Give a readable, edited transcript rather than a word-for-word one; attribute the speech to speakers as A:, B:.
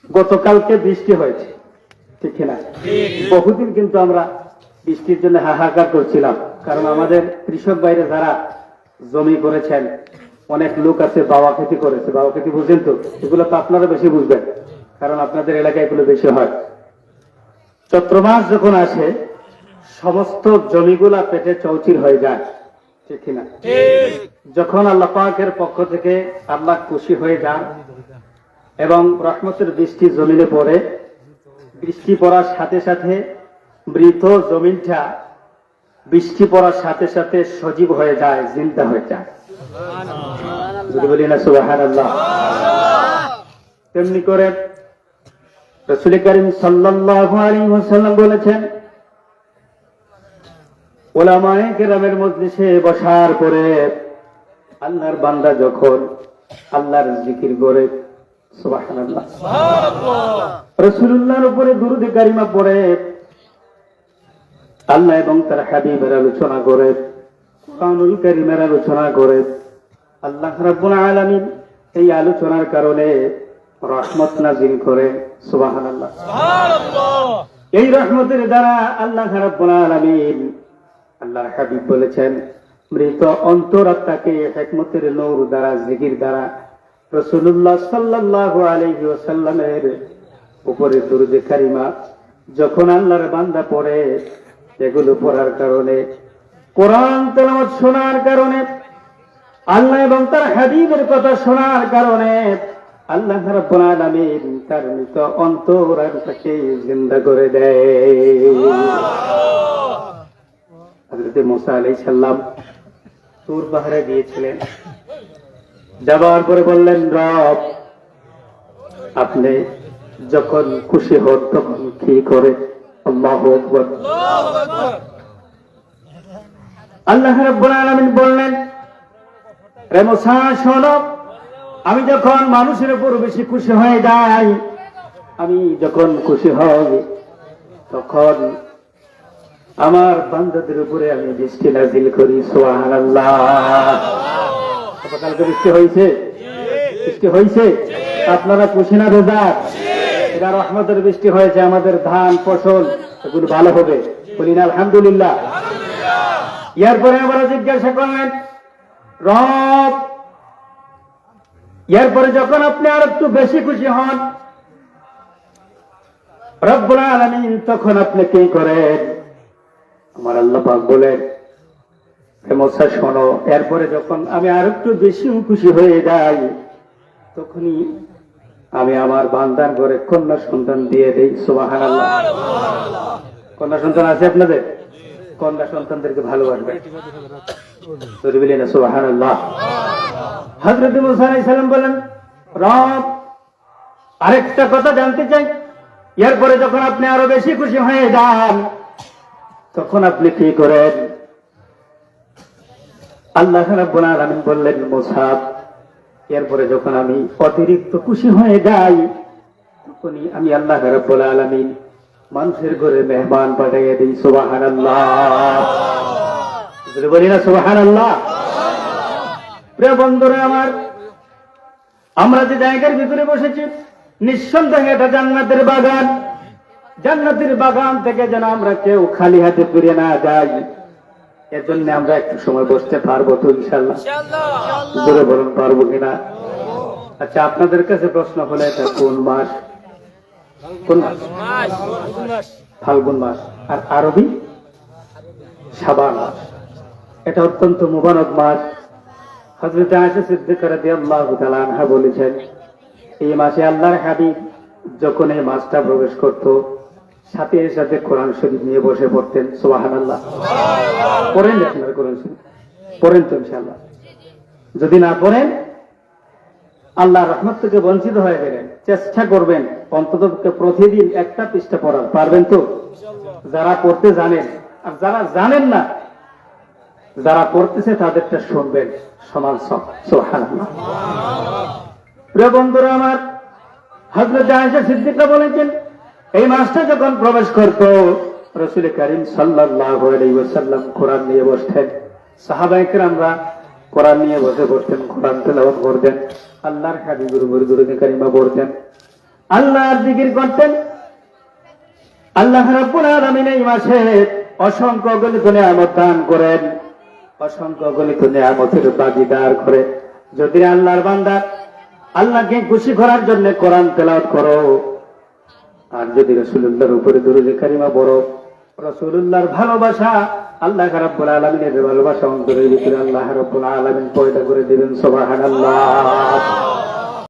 A: গতকালকে বৃষ্টি হয়েছে, ঠিক কিনা? বহুদিন কিন্তু আমরা বৃষ্টির জন্য হাহাকার করছিলাম, কারণ আমাদের কৃষক বাইরে যারা জমি করেছেন, অনেক লোক আছে বাওয়া খেতি করেছে। বাওয়া খেতি বুঝেন তো? এগুলো তো আপনারা বেশি বুঝবেন, কারণ আপনাদের এলাকায় এগুলো বেশি হয়। চৈত্র মাস যখন আসে সমস্ত জমিগুলা পেটে চৌচির হয়ে যায়, ঠিক কিনা? যখন আল্লাহ পাকের পক্ষ থেকে আল্লাহ খুশি হয়ে যান এবং রহমতের বৃষ্টি জমিনে পড়ে, বৃষ্টি পড়ার সাথে সাথে মৃত জমিনটা বৃষ্টি পড়ার সাথে সাথে সজীব হয়ে যায়, জিন্দা হয়ে যায়। যদি বলি না সুবহানাল্লাহ। তেমনি করে রাসূল করিম সাল্লাল্লাহু আলাইহি ওয়াসাল্লাম বলেছেন, উলামায়ে কেরামের মজলিসে বসার পরে আল্লাহর বান্দা যখন আল্লাহর জিকির করে, সুবহানাল্লাহ, রাসূলুল্লাহর উপরে দুরূদ কারিমা পড়ে, আল্লাহ এবং তার হাবিবের আলোচনা করে, কুরআনুল কারীমের আলোচনা করে, আল্লাহ রাব্বুল আলামিন এই আলোচনার কারণে রহমত নাযিল করে। সুবহানাল্লাহ, সুবহানাল্লাহ। এই রহমতের দ্বারা আল্লাহ রাব্বুল আলামিন, আল্লাহর হাবিব বলেছেন, মৃত অন্তরাত্মাকে হিকমতের নূর দ্বারা, জিকির দ্বারা রাসূলুল্লাহ সাল্লাল্লাহু আলাইহি ওয়াসাল্লামের উপরে দুরূদ কারিমা যখন আল্লাহর বান্দা পড়ে, এগুলো পড়ার কারণে, কোরআন তেলাওয়াত শোনার কারণে, আল্লাহ এবং তার হাবিবের কথা শোনার কারণে আল্লাহ রাব্বুল আলামিন তার মৃত অন্তরাত্মাকে জিন্দা করে দেয়। হযরত মুসা আলাইহিস সালাম তুর পাহাড়ে গিয়েছিলেন, যাবার পরে বললেন, রব আপনি যখন খুশি হন তখন কি করে? আল্লাহু আকবার। আল্লাহ রাব্বুল আলামিন বললেন, হে মুসা শোনো, আমি যখন মানুষের উপর বেশি খুশি হয়ে যাই, আমি যখন খুশি হই তখন আমার বান্দাদের উপরে আমি বৃষ্টি নাযিল করি। সুবহানাল্লাহ। কালকে বৃষ্টি হয়েছে, বৃষ্টি হয়েছে, আপনারা খুশি না বেজার? এটা রহমতের বৃষ্টি হয়েছে, আমাদের ধান ফসল এগুলো ভালো হবে, বলি না আলহামদুলিল্লাহ। এরপরে আমরা জিজ্ঞাসা করলেন, রব এরপরে যখন আপনি আর একটু বেশি খুশি হন রব্বুল আলামিন, তখন আপনি কি করেন? আমার আল্লাহ পাক বলেন, হে মুসা শোনো, এরপরে যখন আমি আর একটু বেশি খুশি হয়ে যাই তখনই আমি আমার বান্দার ঘরে কন্যা সন্তান দিয়ে দেই। সুবহানাল্লাহ। কন্যা সন্তান আছে আপনাদের? কন্যা সন্তানদেরকে ভালোবাসবেন, বলি না সুবহানাল্লাহ। হযরত মুসা আলাইহিস সালাম বলেন, রব আরেকটা কথা জানতে চাই, এরপরে যখন আপনি আরো বেশি খুশি হয়ে যান তখন আপনি কি করেন? আল্লাহ রাব্বুল আলামিন বললেন, মুসা এরপরে যখন আমি অতিরিক্ত খুশি হয়ে যাই তখনই আমি আল্লাহ রাব্বুল আলামিন মানুষের ঘরে মেহমান পাঠিয়ে দিই। সুবহানাল্লাহ। বলি না সুবহানাল্লাহ। প্রিয় বন্ধুরা আমার, আমরা যে জায়গার ভিতরে বসেছি নিঃসন্দেহে এটা জান্নাতের বাগান। জান্নাতের বাগান থেকে যেন আমরা কেউ খালি হাতে ফিরে না যাই, এর জন্য আমরা একটু সময় বসতে পারবো তো ইনশাআল্লাহ? জোরে বলুন, পারবো কিনা? আচ্ছা, আপনাদের কাছে প্রশ্ন হলো, এটা কোন মাস? কোন মাস? ফাল্গুন মাস। আর আরবি শাবান মাস। এটা অত্যন্ত মুবারক মাস। হযরত আয়েশা সিদ্দিকা রাদিয়াল্লাহু তাআলা আনহা বলেছেন, এই মাসে আল্লাহর হাবিব যখন এই মাসটা প্রবেশ করত সাথে সাথে কোরআন শরীফ নিয়ে বসে পড়তেন। সুবহানাল্লাহ। পড়েন আপনারা কোরআন শরীফ? পড়েন তো ইনশাআল্লাহ? যদি না পড়েন আল্লাহর রহমত থেকে বঞ্চিত হয়ে গেলেন। চেষ্টা করবেন অন্তত প্রতিদিন একটা পৃষ্ঠা পড়ার। পারবেন তো? যারা পড়তে জানেন, আর যারা জানেন না, যারা পড়তেছে তাদেরটা শুনবেন, সমান সব। সুবহানাল্লাহ। প্রিয় বন্ধুরা আমার, হযরত আয়েশা সিদ্দিকা বলেছেন, এই মাসটা যখন প্রবেশ করত রাসূল করিম সাল্লাল্লাহু আলাইহি ওয়াসাল্লাম কোরআন নিয়ে বসতেন, সাহাবায়ে কেরামরা কোরআন নিয়ে বসে পড়তেন, কোরআন তেলাওয়াত করতেন, আল্লাহর হাবিবের উপর দুরূদ কারিমা পড়তেন। আল্লাহর জিকির করতেন। আল্লাহ রাব্বুল আলামিন এই মাসে অসংখ্য গণিত নিয়ামত দান করেন, অসংখ্য গণিত নিয়ামতের ভাগীদার করে। যদি আল্লাহর বান্দা আল্লাহকে খুশি করার জন্য কোরআন তেলাওয়াত করো, আর যদি রাসূলুল্লাহর উপরে দরুদ কারিমা পড়ো, রাসূলুল্লাহর ভালোবাসা, আল্লাহ রাব্বুল আলামিনের ভালোবাসা অন্তরের ভিতরে আল্লাহ রাব্বুল আলামিন পয়দা করে দিবেন। সুবহানাল্লাহ।